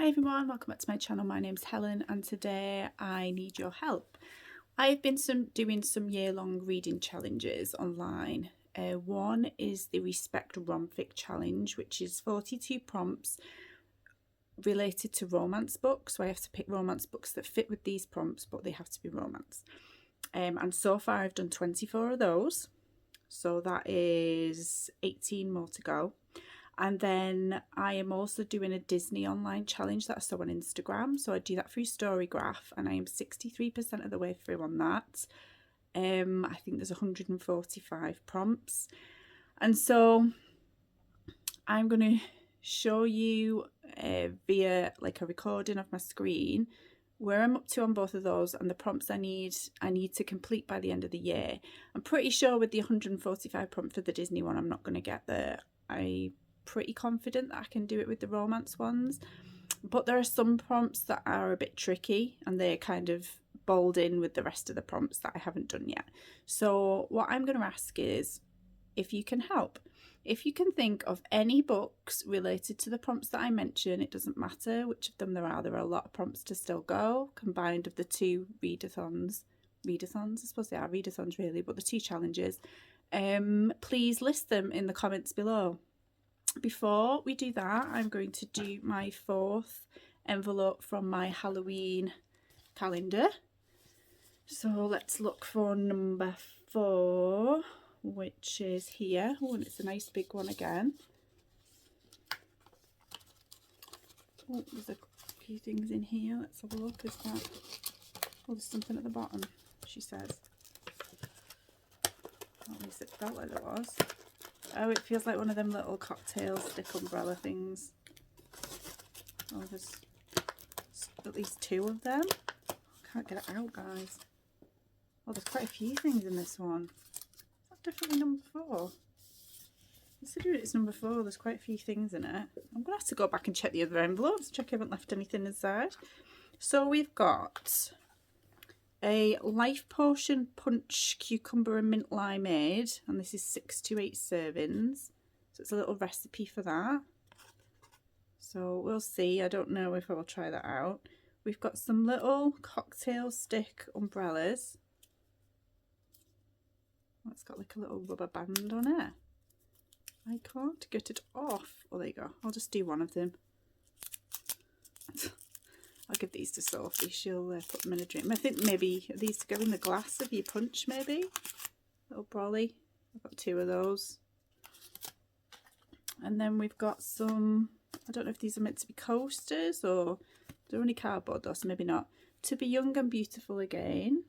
Hi everyone, welcome back to my channel. My name's Helen and today I need your help. I've been doing some year-long reading challenges online. One is the Respect Romfic challenge, which is 42 prompts related to romance books. So I have to pick romance books that fit with these prompts, but they have to be romance. And so far I've done 24 of those. So that is 18 more to go. And then I am also doing a Disney online challenge that I saw on Instagram. So I do that through Storygraph and I am 63% of the way through on that. I think there's 145 prompts. And so I'm going to show you via like a recording of my screen where I'm up to on both of those and the prompts I need to complete by the end of the year. I'm pretty sure with the 145 prompt for the Disney one I'm not going to get there. I'm pretty confident that I can do it with the romance ones, but there are some prompts that are a bit tricky and they're kind of bowled in with the rest of the prompts that I haven't done yet. So what I'm going to ask is if you can help. If you can think of any books related to the prompts that I mention, it doesn't matter which of them there are a lot of prompts to still go, combined of the two readathons, I suppose they are readathons really, but the two challenges. Please list them in the comments below. Before we do that, I'm going to do my fourth envelope from my Halloween calendar. So let's look for number 4, which is here. Oh, and it's a nice big one again. Oh, there's a few things in here. Let's have a look. Is that? Oh, there's something at the bottom, she says. At least it felt like there was. Oh, it feels like one of them little cocktail stick umbrella things. Oh, there's at least 2 of them. Can't get it out, guys. Oh, there's quite a few things in this one. Is that definitely number 4? Considering it's number 4, there's quite a few things in it. I'm going to have to go back and check the other envelopes, check I haven't left anything inside. So we've got a Life Potion Punch Cucumber and Mint Limeade, and this is 6 to 8 servings. So it's a little recipe for that. So we'll see. I don't know if I will try that out. We've got some little cocktail stick umbrellas. Oh, it's got like a little rubber band on it. I can't get it off. Oh, there you go. I'll just do one of them. I'll give these to Sophie. She'll put them in a drink. I think maybe these to go in the glass of your punch, maybe. Little brolly. I've got 2 of those. And then we've got some, I don't know if these are meant to be coasters or they're only cardboard though, so maybe not. To Be Young and Beautiful Again.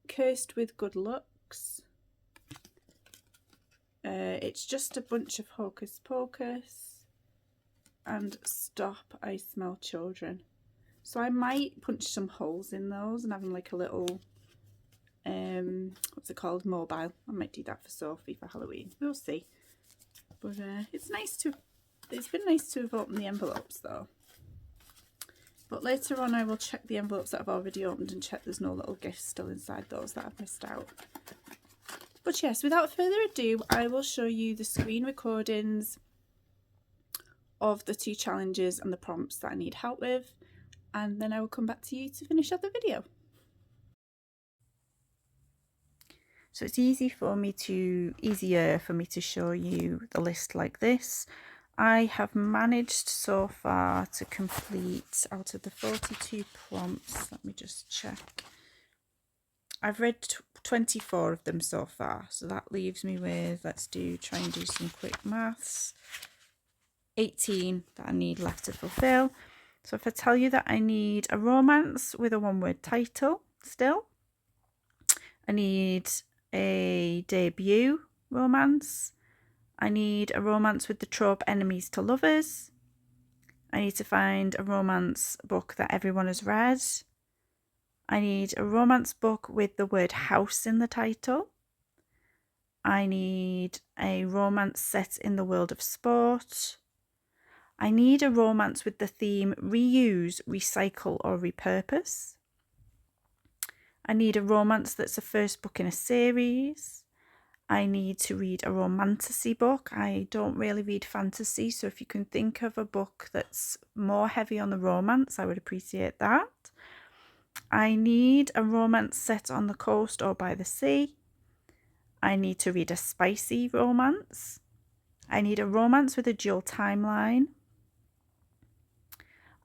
Cursed with Good Looks. It's Just a Bunch of Hocus Pocus. And Stop, I Smell Children. So I might punch some holes in those and have them like a little, what's it called, mobile. I might do that for Sophie for Halloween. We'll see. But it's been nice to have opened the envelopes though. But later on I will check the envelopes that I've already opened and check there's no little gifts still inside those that I've missed out. But yes, without further ado, I will show you the screen recordings of the 2 challenges and the prompts that I need help with, and then I will come back to you to finish up the video. So it's easier for me to show you the list like this. I have managed so far to complete, out of the 42 prompts, let me just check. I've read 24 of them so far, so that leaves me with, try and do some quick maths. 18 that I need left to fulfill. So if I tell you that I need a romance with a 1-word title still, I need a debut romance, I need a romance with the trope enemies to lovers, I need to find a romance book that everyone has read, I need a romance book with the word house in the title, I need a romance set in the world of sport, I need a romance with the theme reuse, recycle or repurpose, I need a romance that's a first book in a series, I need to read a romantasy book. I don't really read fantasy, so if you can think of a book that's more heavy on the romance, I would appreciate that. I need a romance set on the coast or by the sea. I need to read a spicy romance. I need a romance with a dual timeline.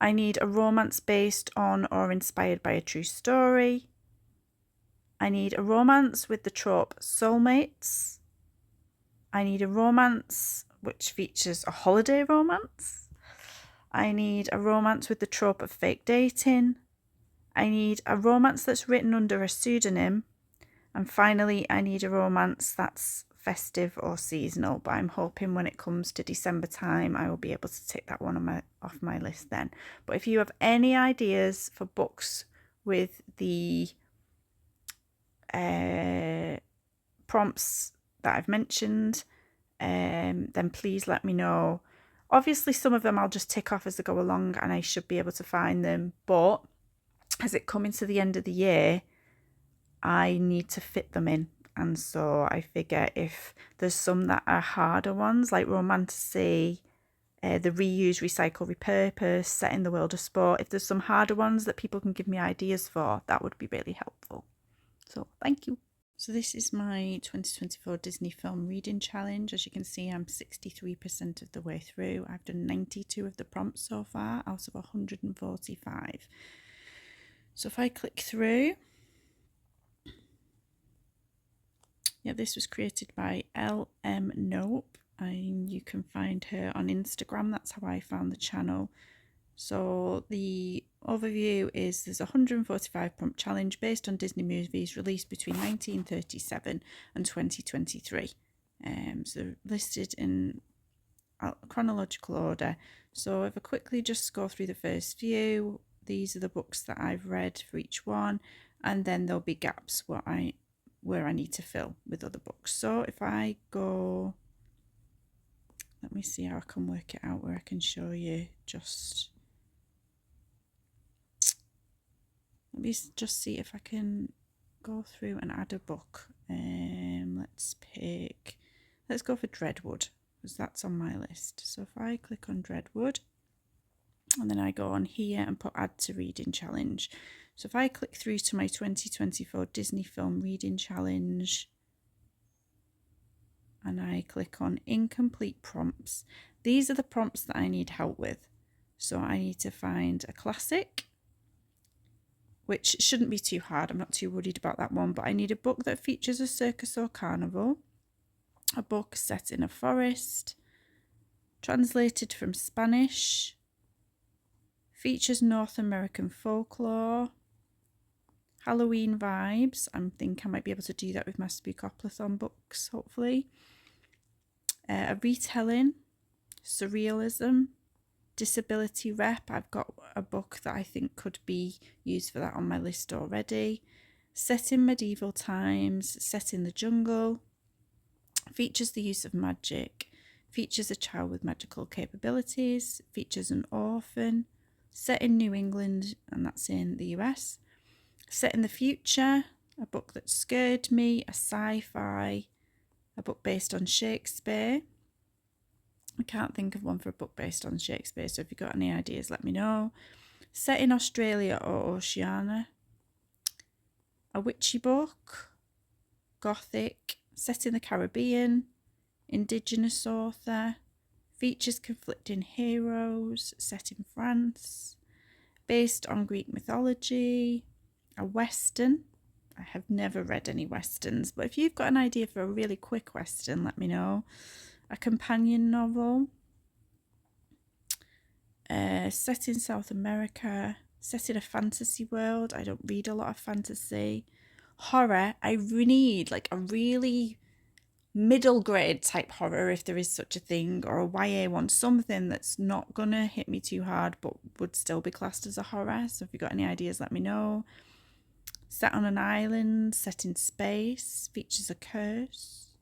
I need a romance based on or inspired by a true story. I need a romance with the trope soulmates. I need a romance which features a holiday romance. I need a romance with the trope of fake dating. I need a romance that's written under a pseudonym. And finally, I need a romance that's festive or seasonal, but I'm hoping when it comes to December time, I will be able to tick that one off my list then. But if you have any ideas for books with the prompts that I've mentioned, then please let me know. Obviously, some of them I'll just tick off as I go along and I should be able to find them. But as it comes to the end of the year, I need to fit them in. And so I figure if there's some that are harder ones, like romantasy, the reuse, recycle, repurpose, set in the world of sport, if there's some harder ones that people can give me ideas for, that would be really helpful. So thank you. So this is my 2024 Disney Film Reading Challenge. As you can see, I'm 63% of the way through. I've done 92 of the prompts so far out of 145. So if I click through, yeah, this was created by LM Nope, and you can find her on Instagram. That's how I found the channel. So the overview is there's a 145 prompt challenge based on Disney movies released between 1937 and 2023. So they're listed in chronological order. So if I quickly just go through the first few, these are the books that I've read for each one, and then there'll be gaps where I need to fill with other books. So if I go, let me see how I can work it out where I can show you just. Let me just see if I can go through and add a book. Let's go for Dreadwood, because that's on my list. So if I click on Dreadwood, and then I go on here and put add to reading challenge. So if I click through to my 2024 Disney Film Reading Challenge, and I click on incomplete prompts, these are the prompts that I need help with. So I need to find a classic, which shouldn't be too hard. I'm not too worried about that one, but I need a book that features a circus or carnival, a book set in a forest, translated from Spanish, features North American folklore, Halloween vibes. I think I might be able to do that with my Spookoplathon books, hopefully. A retelling, surrealism, disability rep. I've got a book that I think could be used for that on my list already. Set in medieval times, set in the jungle, features the use of magic, features a child with magical capabilities, features an orphan, set in New England, and that's in the US. Set in the future, a book that scared me, a sci-fi, a book based on Shakespeare. I can't think of one for a book based on Shakespeare, so if you've got any ideas, let me know. Set in Australia or Oceania. A witchy book, gothic, set in the Caribbean, indigenous author, features conflicting heroes, set in France, based on Greek mythology, a western. I have never read any westerns, but if you've got an idea for a really quick western, let me know. A companion novel, set in South America, set in a fantasy world. I don't read a lot of fantasy. Horror, I need like a really middle grade type horror, if there is such a thing, or a YA one, something that's not gonna hit me too hard but would still be classed as a horror. So if you've got any ideas, let me know. Set on an island, set in space, features a curse,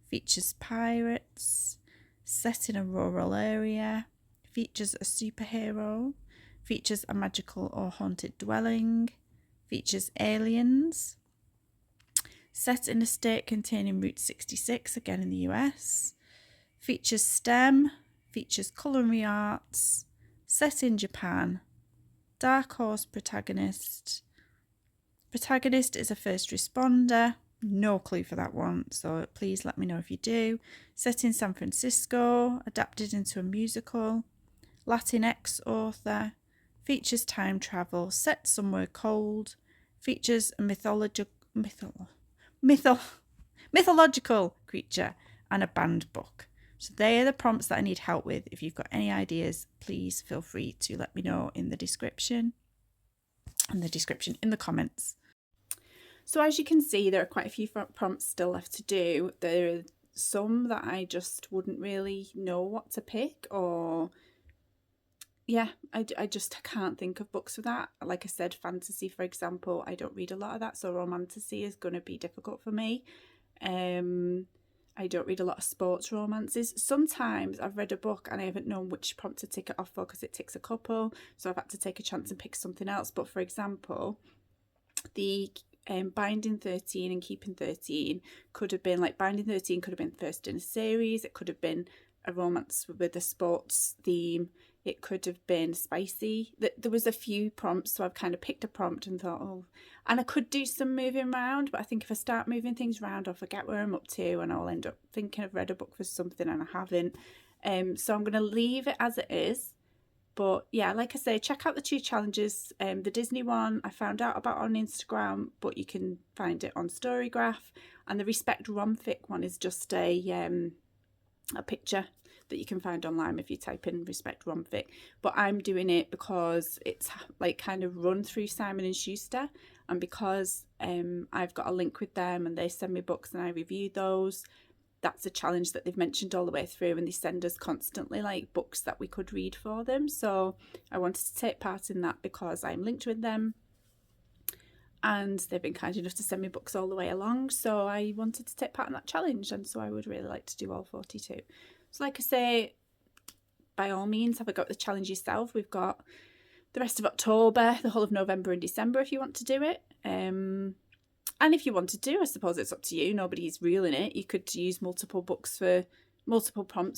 features pirates, set in a rural area, features a superhero, features a magical or haunted dwelling, features aliens, Set in a state containing Route 66, again in the US. Features STEM, features culinary arts, set in Japan. Dark horse protagonist. Protagonist is a first responder. No clue for that one, so please let me know if you do. Set in San Francisco, adapted into a musical. Latinx author. Features time travel, set somewhere cold. Features a mythological creature and a banned book. So they are the prompts that I need help with. If you've got any ideas, please feel free to let me know in the description. In the comments. So as you can see, there are quite a few prompts still left to do. There are some that I just wouldn't really know what to pick, or yeah, I just can't think of books for that. Like I said, fantasy, for example, I don't read a lot of that, so romantasy is going to be difficult for me. I don't read a lot of sports romances. Sometimes I've read a book and I haven't known which prompt to tick it off for because it ticks a couple, so I've had to take a chance and pick something else. But for example, the Binding 13 and Keeping 13 could have been like Binding 13 could have been first in a series. It could have been a romance with a sports theme. It could have been spicy. There was a few prompts, so I've kind of picked a prompt and thought, oh, and I could do some moving around, but I think if I start moving things around, I'll forget where I'm up to and I'll end up thinking I've read a book for something and I haven't. So I'm going to leave it as it is. But yeah, like I say, check out the 2 challenges. The Disney one I found out about on Instagram, but you can find it on Storygraph. And the Respect Romfic one is just a picture that you can find online if you type in Respect Romfic. But I'm doing it because it's like kind of run through Simon & Schuster, and because I've got a link with them and they send me books and I review those. That's a challenge that they've mentioned all the way through, and they send us constantly like books that we could read for them. So I wanted to take part in that because I'm linked with them and they've been kind enough to send me books all the way along. So I wanted to take part in that challenge, and so I would really like to do all 42. So like I say, by all means, have a go at the challenge yourself. We've got the rest of October, the whole of November and December if you want to do it. And if you want to do, I suppose it's up to you. Nobody's ruling it. You could use multiple prompts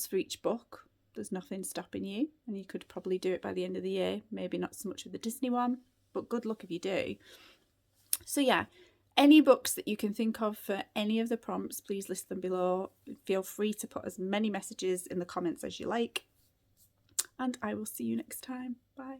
for each book. There's nothing stopping you. And you could probably do it by the end of the year. Maybe not so much with the Disney one, but good luck if you do. So yeah, any books that you can think of for any of the prompts, please list them below. Feel free to put as many messages in the comments as you like. And I will see you next time. Bye.